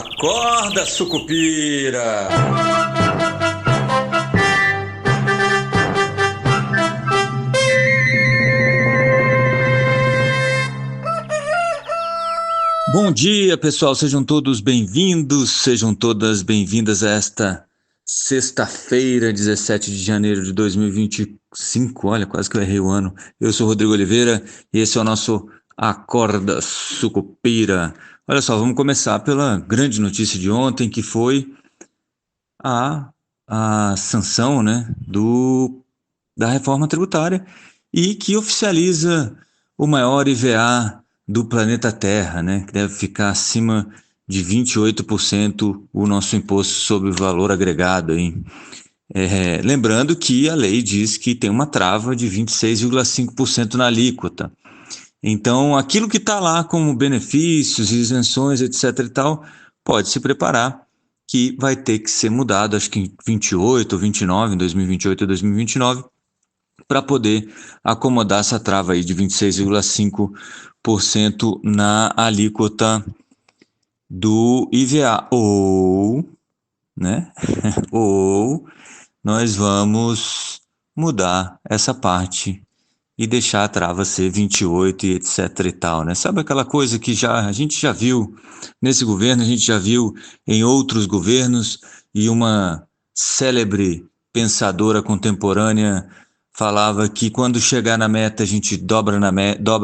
Acorda, sucupira! Bom dia, pessoal, sejam todos bem-vindos, sejam todas bem-vindas a esta sexta-feira, 17 de janeiro de 2025, olha, quase que eu errei o ano. Eu sou Rodrigo Oliveira e esse é o nosso Acorda, Sucupira. Olha só, vamos começar pela grande notícia de ontem, que foi a sanção, né, da reforma tributária e que oficializa o maior IVA do planeta Terra, né, que deve ficar acima de 28% o nosso imposto sobre o valor agregado. Hein? Lembrando que a lei diz que tem uma trava de 26,5% na alíquota. Então, aquilo que está lá como benefícios, isenções, etc. e tal, pode se preparar que vai ter que ser mudado, acho que em 28 ou 29, em 2028 ou 2029, para poder acomodar essa trava aí de 26,5% na alíquota do IVA. Ou nós vamos mudar essa parte e deixar a trava ser 28 e etc e tal, né? Sabe aquela coisa que a gente já viu nesse governo, a gente já viu em outros governos, e uma célebre pensadora contemporânea falava que quando chegar na meta a gente dobra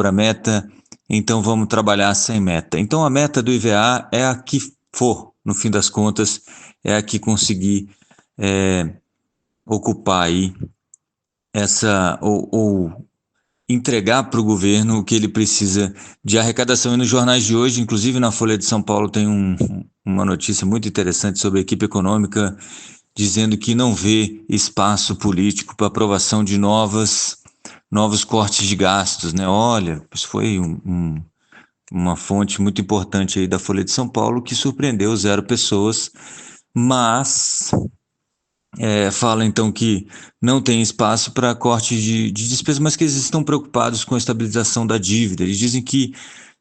a meta, então vamos trabalhar sem meta. Então a meta do IVA é a que for, no fim das contas, é a que conseguir ocupar aí essa ou entregar para o governo o que ele precisa de arrecadação. E nos jornais de hoje, inclusive na Folha de São Paulo, tem uma notícia muito interessante sobre a equipe econômica, dizendo que não vê espaço político para aprovação de novos cortes de gastos, né? Olha, isso foi uma fonte muito importante aí da Folha de São Paulo, que surpreendeu zero pessoas, mas fala então que não tem espaço para corte de despesas, mas que eles estão preocupados com a estabilização da dívida. Eles dizem que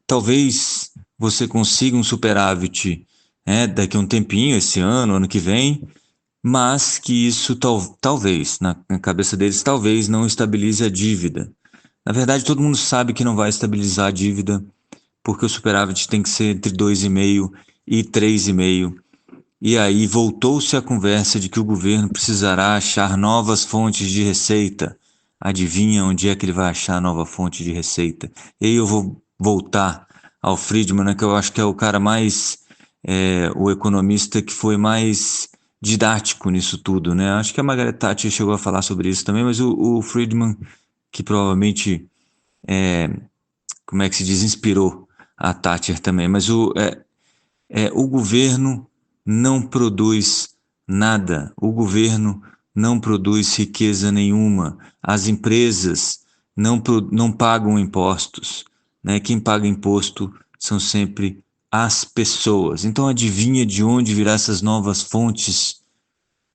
talvez você consiga um superávit daqui a um tempinho, esse ano que vem, mas que isso talvez, na cabeça deles, talvez não estabilize a dívida. Na verdade, todo mundo sabe que não vai estabilizar a dívida, porque o superávit tem que ser entre 2,5 e 3,5. E aí voltou-se a conversa de que o governo precisará achar novas fontes de receita. Adivinha onde é que ele vai achar a nova fonte de receita? E aí eu vou voltar ao Friedman, né, que eu acho que é o cara mais, o economista que foi mais didático nisso tudo, né? Acho que a Margaret Thatcher chegou a falar sobre isso também, mas o Friedman, que provavelmente, como é que se diz, inspirou a Thatcher também, mas o governo não produz nada, o governo não produz riqueza nenhuma, as empresas não pagam impostos, né? Quem paga imposto são sempre as pessoas. Então adivinha de onde virá essas novas fontes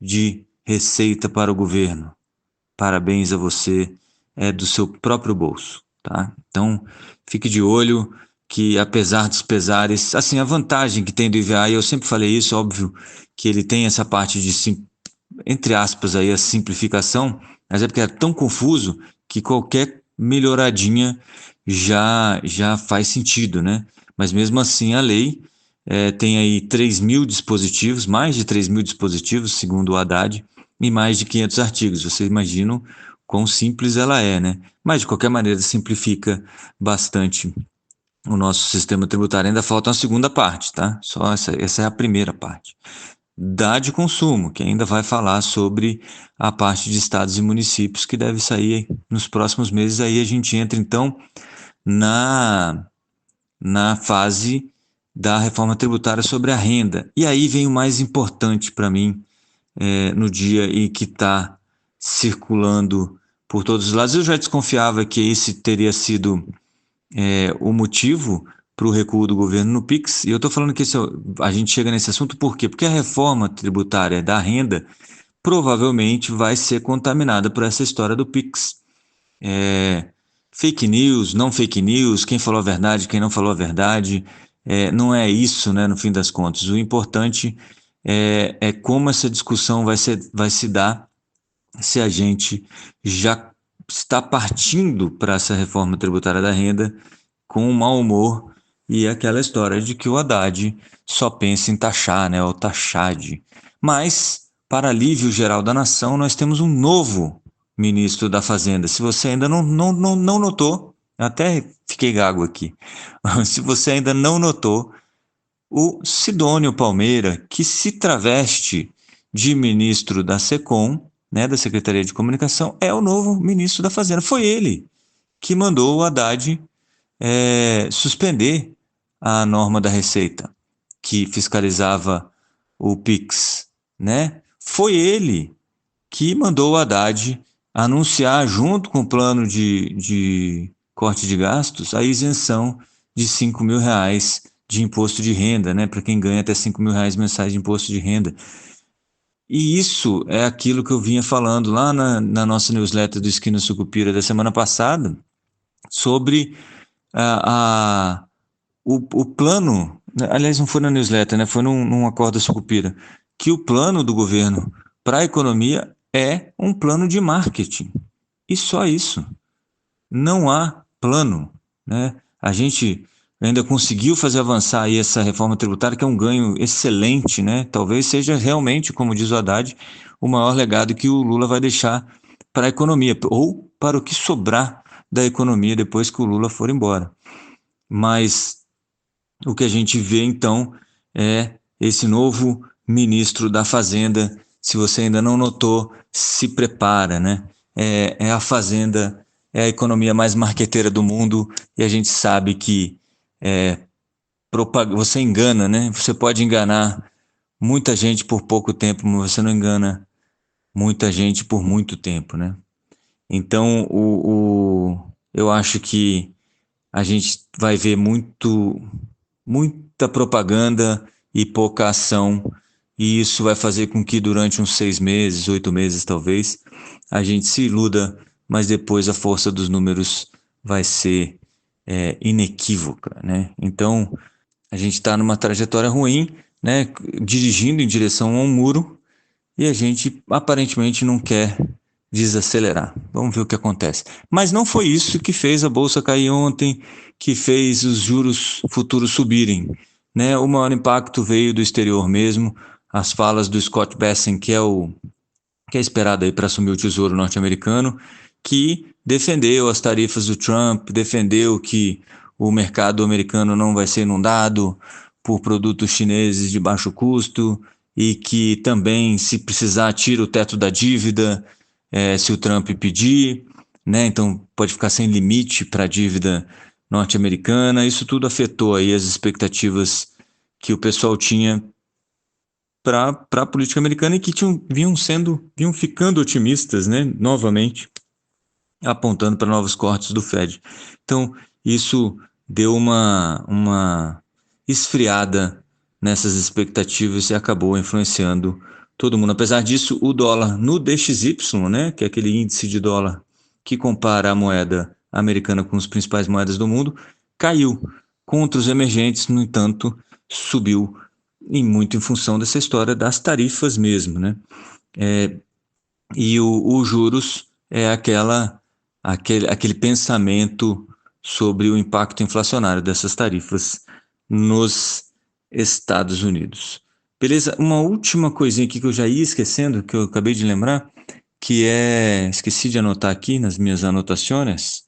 de receita para o governo? Parabéns a você, é do seu próprio bolso, tá? Então fique de olho, que apesar dos pesares, assim, a vantagem que tem do IVA, e eu sempre falei isso, óbvio que ele tem essa parte de, entre aspas, aí, a simplificação, mas é porque é tão confuso que qualquer melhoradinha já faz sentido, né? Mas mesmo assim a lei tem aí 3.000 dispositivos, mais de 3.000 dispositivos, segundo o Haddad, e mais de 500 artigos. Vocês imaginam quão simples ela é, né? Mas de qualquer maneira simplifica bastante o nosso sistema tributário. Ainda falta uma segunda parte, tá? Só essa é a primeira parte. Da de consumo, que ainda vai falar sobre a parte de estados e municípios, que deve sair nos próximos meses. Aí a gente entra, então, na fase da reforma tributária sobre a renda. E aí vem o mais importante para mim no dia e que está circulando por todos os lados. Eu já desconfiava que esse teria sido o motivo para o recuo do governo no PIX, e eu estou falando que a gente chega nesse assunto por quê? Porque a reforma tributária da renda provavelmente vai ser contaminada por essa história do PIX. Fake news, não fake news, quem falou a verdade, quem não falou a verdade, não é isso, né, no fim das contas. O importante é como essa discussão vai se dar se a gente já está partindo para essa reforma tributária da renda com um mau humor e aquela história de que o Haddad só pensa em taxar, né, ou taxade. Mas, para alívio geral da nação, nós temos um novo ministro da Fazenda. Se você ainda não notou, até fiquei gago aqui. Se você ainda não notou, o Sidônio Palmeira, que se traveste de ministro da SECOM, né, da Secretaria de Comunicação, é o novo ministro da Fazenda. Foi ele que mandou o Haddad suspender a norma da Receita, que fiscalizava o PIX, né? Foi ele que mandou o Haddad anunciar, junto com o plano de corte de gastos, a isenção de R$ 5.000 de imposto de renda, né? Para quem ganha até R$ 5.000 mensais de imposto de renda. E isso é aquilo que eu vinha falando lá na nossa newsletter do Esquina Sucupira da semana passada, sobre o plano, aliás, não foi na newsletter, né? Foi num Acorda Sucupira, que o plano do governo para a economia é um plano de marketing. E só isso. Não há plano, né? A gente ainda conseguiu fazer avançar aí essa reforma tributária, que é um ganho excelente, né? Talvez seja realmente, como diz o Haddad, o maior legado que o Lula vai deixar para a economia, ou para o que sobrar da economia depois que o Lula for embora. Mas o que a gente vê então é esse novo ministro da Fazenda. Se você ainda não notou, se prepara, né? É a Fazenda, é a economia mais marqueteira do mundo e a gente sabe que você engana, né? Você pode enganar muita gente por pouco tempo, mas você não engana muita gente por muito tempo, né? Então, eu acho que a gente vai ver muita propaganda e pouca ação, e isso vai fazer com que durante uns 6 meses, 8 meses talvez, a gente se iluda, mas depois a força dos números vai ser inequívoca, né? Então, a gente está numa trajetória ruim, né? Dirigindo em direção a um muro, e a gente aparentemente não quer desacelerar. Vamos ver o que acontece. Mas não foi isso que fez a bolsa cair ontem, que fez os juros futuros subirem, né? O maior impacto veio do exterior mesmo. As falas do Scott Bessent, que é esperado aí para assumir o Tesouro norte-americano, que defendeu as tarifas do Trump, defendeu que o mercado americano não vai ser inundado por produtos chineses de baixo custo e que também, se precisar, tira o teto da dívida, se o Trump pedir, né? Então pode ficar sem limite para a dívida norte-americana. Isso tudo afetou aí as expectativas que o pessoal tinha para a política americana e que vinham ficando otimistas, né? Novamente, apontando para novos cortes do Fed. Então, isso deu uma esfriada nessas expectativas e acabou influenciando todo mundo. Apesar disso, o dólar no DXY, né, que é aquele índice de dólar que compara a moeda americana com as principais moedas do mundo, caiu. Contra os emergentes, no entanto, subiu muito em função dessa história das tarifas mesmo, né? E o juros é aquele pensamento sobre o impacto inflacionário dessas tarifas nos Estados Unidos. Beleza? Uma última coisinha aqui que eu já ia esquecendo, que eu acabei de lembrar, esqueci de anotar aqui nas minhas anotações,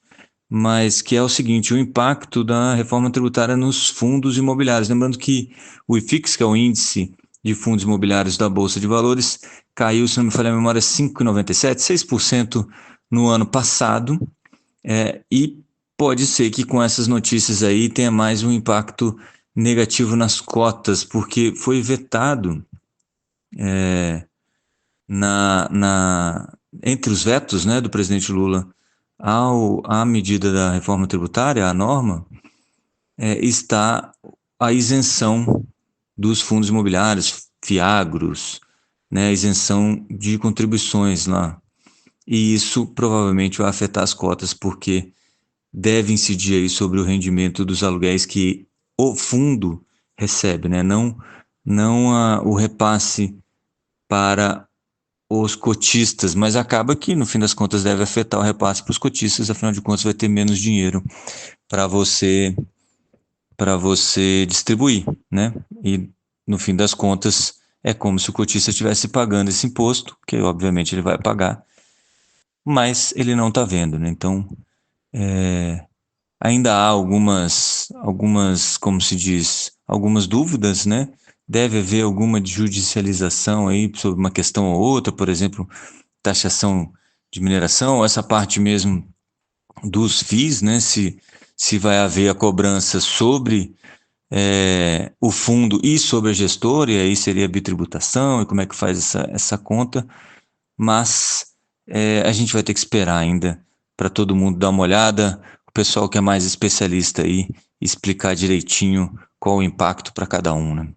mas que é o seguinte, o impacto da reforma tributária nos fundos imobiliários. Lembrando que o IFIX, que é o índice de fundos imobiliários da Bolsa de Valores, caiu, se não me falha a memória, 5,97%, 6% no ano passado, e pode ser que com essas notícias aí tenha mais um impacto negativo nas cotas, porque foi vetado entre os vetos, né, do presidente Lula à medida da reforma tributária, à norma, está a isenção dos fundos imobiliários, fiagros, né, a isenção de contribuições lá. E isso provavelmente vai afetar as cotas, porque deve incidir aí sobre o rendimento dos aluguéis que o fundo recebe, né? Não o repasse para os cotistas, mas acaba que no fim das contas deve afetar o repasse para os cotistas, afinal de contas vai ter menos dinheiro para você distribuir, né? E no fim das contas é como se o cotista estivesse pagando esse imposto, que obviamente ele vai pagar, mas ele não está vendo, né? Então ainda há algumas, como se diz, algumas dúvidas, né? Deve haver alguma judicialização aí sobre uma questão ou outra, por exemplo, taxação de mineração, essa parte mesmo dos FIIs, né? Se vai haver a cobrança sobre o fundo e sobre a gestora, e aí seria a bitributação, e como é que faz essa conta, mas a gente vai ter que esperar ainda para todo mundo dar uma olhada, o pessoal que é mais especialista aí, explicar direitinho qual o impacto para cada um, né?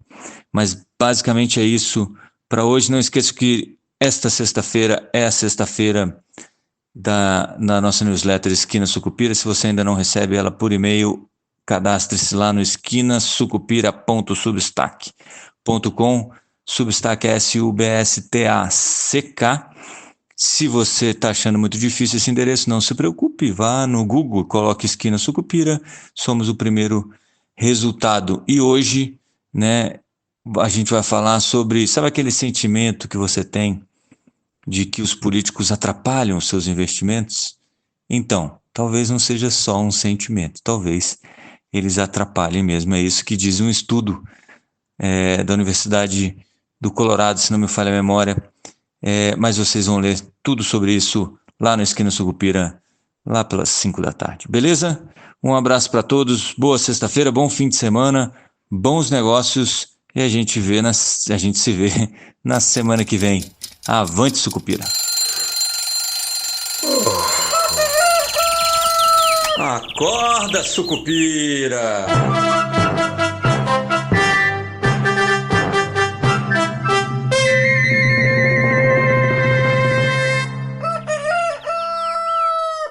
Mas basicamente é isso para hoje. Não esqueça que esta sexta-feira é a sexta-feira na nossa newsletter Esquina Sucupira. Se você ainda não recebe ela por e-mail, cadastre-se lá no esquinasucupira.substack.com. Substack é SUBSTACK. Se você está achando muito difícil esse endereço, não se preocupe, vá no Google, coloque Esquina Sucupira, somos o primeiro resultado. E hoje, né, a gente vai falar sobre, sabe aquele sentimento que você tem de que os políticos atrapalham os seus investimentos? Então, talvez não seja só um sentimento, talvez eles atrapalhem mesmo. É isso que diz um estudo da Universidade do Colorado, se não me falha a memória. Mas vocês vão ler tudo sobre isso lá no Esquina Sucupira, lá pelas 5 da tarde. Beleza? Um abraço para todos, boa sexta-feira, bom fim de semana, bons negócios e a gente se vê na semana que vem. Avante, Sucupira! Acorda, Sucupira!